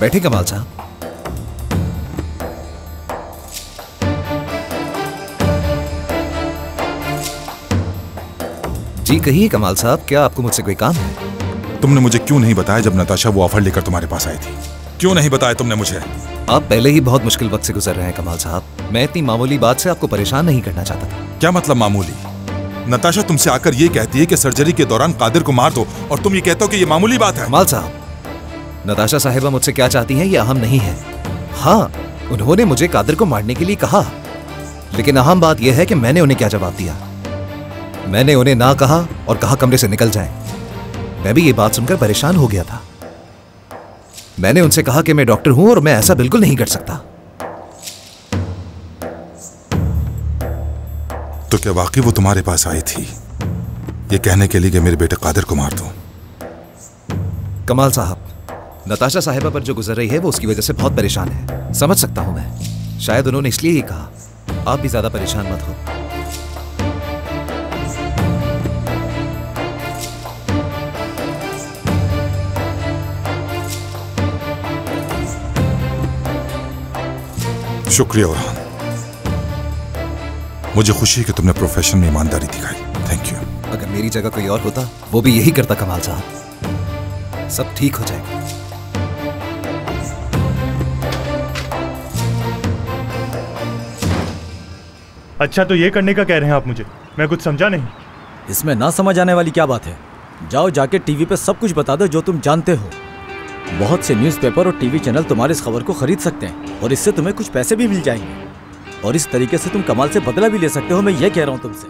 बैठे कमाल साहब। जी कहिए कमाल साहब, क्या आपको मुझसे कोई काम है? तुमने मुझे क्यों नहीं बताया जब नताशा वो ऑफर लेकर तुम्हारे पास आई थी? क्यों नहीं बताया तुमने मुझे? आप पहले ही बहुत मुश्किल वक्त से गुजर रहे हैं कमाल साहब। मैं इतनी मामूली बात से आपको परेशान नहीं करना चाहता था। क्या मतलब मामूली? नताशा तुमसे आकर ये कहती है कि सर्जरी के दौरान कादिर को मार दो और तुम ये कहते हो कि ये मामूली बात है। कमाल साहब, नताशा साहिबा मुझसे क्या चाहती हैं ये अहम नहीं है। हाँ, उन्होंने मुझे कादिर को मारने के लिए कहा, लेकिन अहम बात यह है कि मैंने उन्हें क्या जवाब दिया। मैंने उन्हें ना कहा और कहा कमरे से निकल जाएं। मैं भी ये बात सुनकर परेशान हो गया था। मैंने उनसे कहा कि मैं डॉक्टर हूं और मैं ऐसा बिल्कुल नहीं कर सकता। तो क्या वाकई वो तुम्हारे पास आई थी ये कहने के लिए कि मेरे बेटे कादिर को मार दो? कमाल साहब, नताशा साहिबा पर जो गुजर रही है वो उसकी वजह से बहुत परेशान है। समझ सकता हूं मैं, शायद उन्होंने इसलिए ही कहा। आप भी ज्यादा परेशान मत हो। शुक्रिया उरहान, मुझे खुशी है कि तुमने प्रोफेशन में ईमानदारी दिखाई। Thank you. अगर मेरी जगह कोई और होता वो भी यही करता कमाल साहब। सब ठीक हो जाएगा। अच्छा, तो ये करने का कह रहे हैं आप मुझे? मैं कुछ समझा नहीं। इसमें ना समझ आने वाली क्या बात है? जाओ जाके टीवी पे सब कुछ बता दो जो तुम जानते हो। बहुत से न्यूज़पेपर और टीवी चैनल तुम्हारी इस खबर को खरीद सकते हैं और इससे तुम्हें कुछ पैसे भी मिल जाएंगे और इस तरीके से तुम कमाल से बदला भी ले सकते हो। मैं ये कह रहा हूँ तुमसे।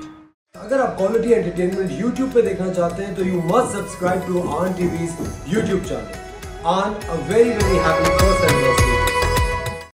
अगर आप क्वालिटी एंटरटेनमेंट YouTube पे देखना चाहते हैं तो यू मस्ट सब्सक्राइब टू आन टीवीज़ YouTube चैनल। आन, a very happy first anniversary.